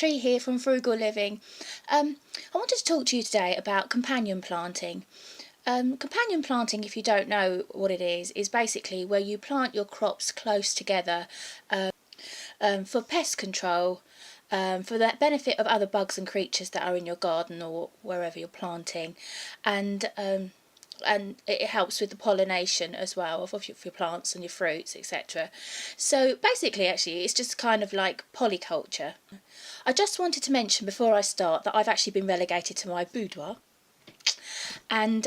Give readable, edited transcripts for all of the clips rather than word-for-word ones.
Tree here from Frugal Living. I wanted to talk to you today about companion planting. Companion planting, if you don't know what it is basically where you plant your crops close together for pest control, for the benefit of other bugs and creatures that are in your garden or wherever you're planting, and it helps with the pollination as well of your plants and your fruits, etc. So basically, actually, it's just kind of like polyculture. I just wanted to mention before I start that I've actually been relegated to my boudoir, and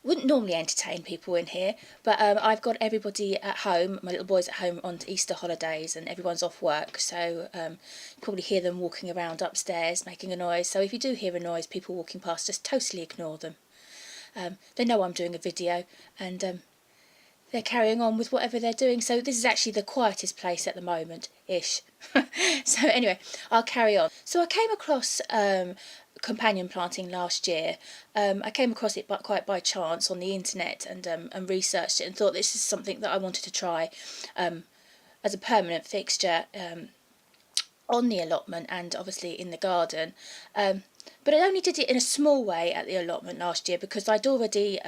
wouldn't normally entertain people in here, but I've got everybody at home. My little boy's at home on Easter holidays and everyone's off work, so you probably hear them walking around upstairs making a noise. So if you do hear a noise, people walking past, just totally ignore them. They know I'm doing a video, and they're carrying on with whatever they're doing. So this is actually the quietest place at the moment-ish. So anyway, I'll carry on. So I came across companion planting last year. I came across it quite by chance on the internet, and researched it and thought this is something that I wanted to try as a permanent fixture on the allotment and obviously in the garden. But I only did it in a small way at the allotment last year because I'd already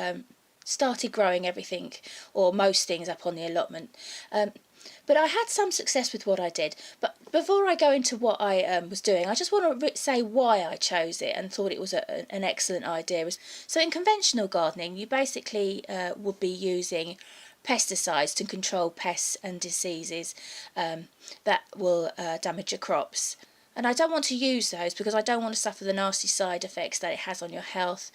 started growing everything or most things up on the allotment. But I had some success with what I did. But before I go into what I was doing, I just want to say why I chose it and thought it was an excellent idea. So in conventional gardening, you basically would be using pesticides to control pests and diseases that will damage your crops. And I don't want to use those because I don't want to suffer the nasty side effects that it has on your health.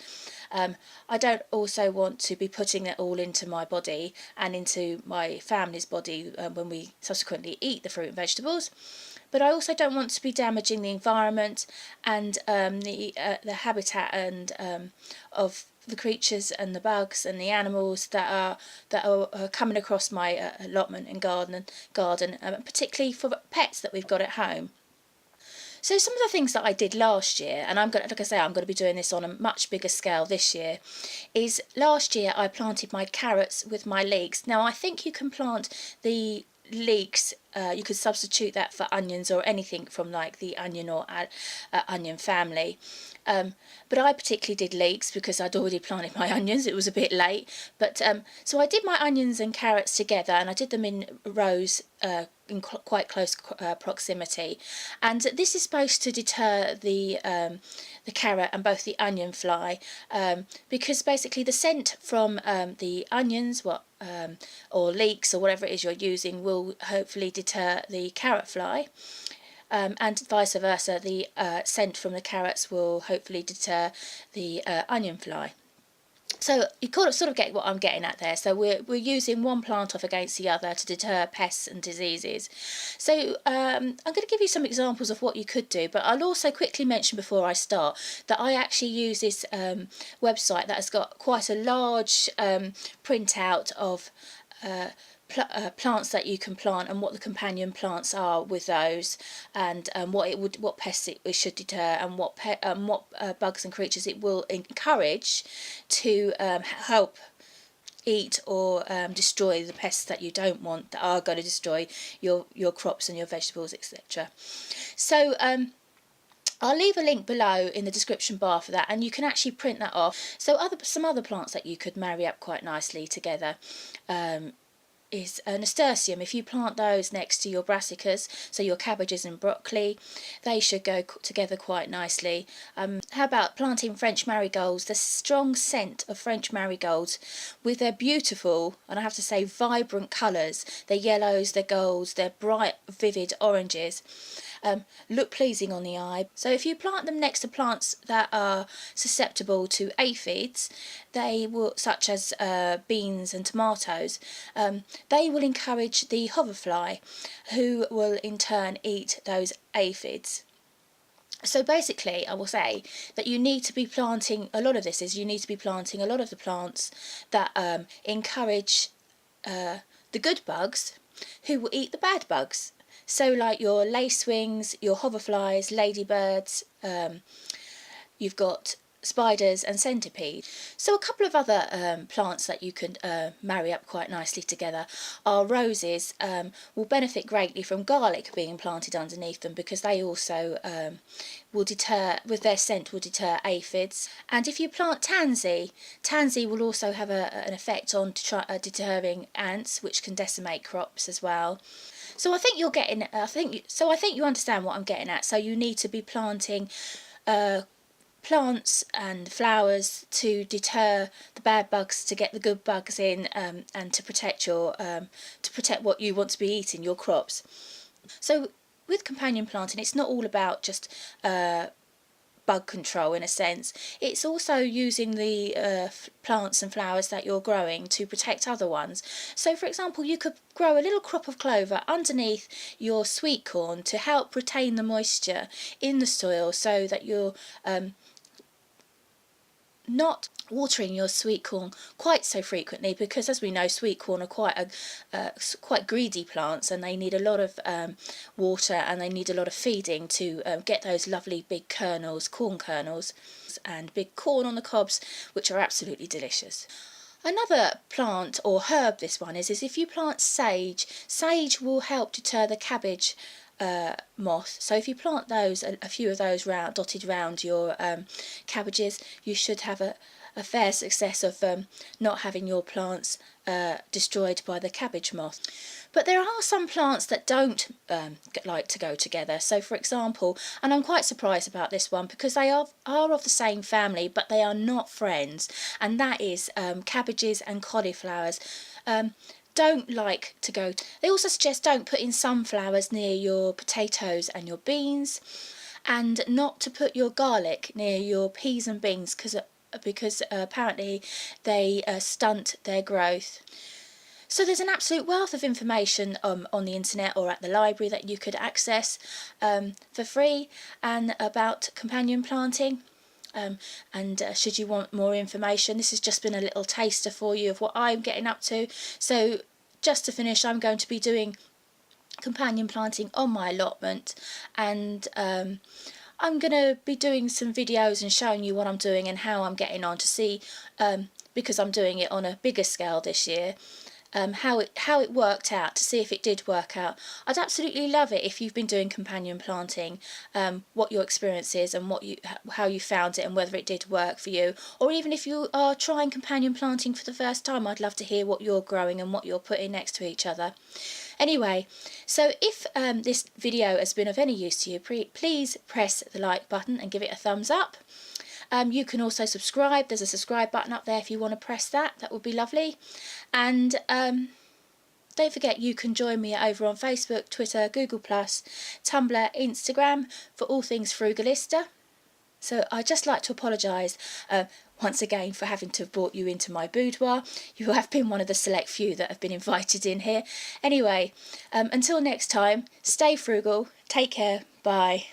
I don't also want to be putting it all into my body and into my family's body when we subsequently eat the fruit and vegetables. But I also don't want to be damaging the environment and the habitat and of the creatures and the bugs and the animals that are coming across my allotment and garden, particularly for pets that we've got at home. So some of the things that I did last year, and like I say, I'm going to be doing this on a much bigger scale this year, is last year I planted my carrots with my leeks. Now I think you can plant the leeks, you could substitute that for onions or anything from like the onion or onion family. But I particularly did leeks because I'd already planted my onions. It was a bit late, but so I did my onions and carrots together, and I did them in rows in quite close proximity. And this is supposed to deter the carrot and both the onion fly, because basically the scent from the onions, or leeks or whatever it is you're using, will hopefully deter the carrot fly. And vice versa, the scent from the carrots will hopefully deter the onion fly. So you sort of get what I'm getting at there. So we're using one plant off against the other to deter pests and diseases. So I'm going to give you some examples of what you could do, but I'll also quickly mention before I start that I actually use this website that has got quite a large printout of plants that you can plant and what the companion plants are with those, and what pests it should deter, and what bugs and creatures it will encourage to help eat or destroy the pests that you don't want, that are going to destroy your crops and your vegetables, etc. So I'll leave a link below in the description bar for that, and you can actually print that off. So some other plants that you could marry up quite nicely together is nasturtium. If you plant those next to your brassicas, so your cabbages and broccoli, they should go together quite nicely. How about planting French marigolds? The strong scent of French marigolds with their beautiful, and I have to say vibrant colours, their yellows, their golds, their bright vivid oranges, look pleasing on the eye. So if you plant them next to plants that are susceptible to aphids, they will, such as beans and tomatoes, they will encourage the hoverfly, who will in turn eat those aphids. So basically, I will say that you need to be planting a lot of this. You need to be planting a lot of the plants that encourage the good bugs, who will eat the bad bugs. So like your lacewings, your hoverflies, ladybirds, you've got spiders and centipedes. So a couple of other plants that you can marry up quite nicely together are roses. Will benefit greatly from garlic being planted underneath them, because they also will deter, with their scent, will deter aphids. And if you plant tansy, tansy will also have an effect on deterring ants, which can decimate crops as well. So I think you're getting, I think you understand what I'm getting at. So you need to be planting plants and flowers to deter the bad bugs, to get the good bugs in, and to protect what you want to be eating, your crops. So with companion planting, it's not all about just bug control in a sense. It's also using the plants and flowers that you're growing to protect other ones. So for example, you could grow a little crop of clover underneath your sweet corn to help retain the moisture in the soil, so that you're not watering your sweet corn quite so frequently, because as we know, sweet corn are quite greedy plants, and they need a lot of water, and they need a lot of feeding to get those lovely big kernels, corn kernels, and big corn on the cobs, which are absolutely delicious. Another plant or herb, this one is if you plant sage. Sage will help deter the cabbage moth. So if you plant those, a few of those dotted round your cabbages, you should have a fair success of not having your plants destroyed by the cabbage moth. But there are some plants that don't like to go together. So for example, and I'm quite surprised about this one, because they are of the same family, but they are not friends, and that is cabbages and cauliflowers. Don't like to go. They also suggest don't put in sunflowers near your potatoes and your beans, and not to put your garlic near your peas and beans, because apparently they stunt their growth. So there's an absolute wealth of information on the internet or at the library that you could access for free, and about companion planting. Should you want more information, this has just been a little taster for you of what I'm getting up to. So just to finish, I'm going to be doing companion planting on my allotment, and I'm going to be doing some videos and showing you what I'm doing and how I'm getting on, to see, because I'm doing it on a bigger scale this year, how it worked out, to see if it did work out. I'd absolutely love it if you've been doing companion planting, what your experience is, and how you found it, and whether it did work for you. Or even if you are trying companion planting for the first time, I'd love to hear what you're growing and what you're putting next to each other. Anyway, so if this video has been of any use to you, please press the like button and give it a thumbs up. You can also subscribe. There's a subscribe button up there if you want to press that. That would be lovely. And don't forget, you can join me over on Facebook, Twitter, Google+, Tumblr, Instagram for all things Frugalista. So I'd just like to apologise once again for having to have brought you into my boudoir. You have been one of the select few that have been invited in here. Anyway, until next time, stay frugal, take care, bye.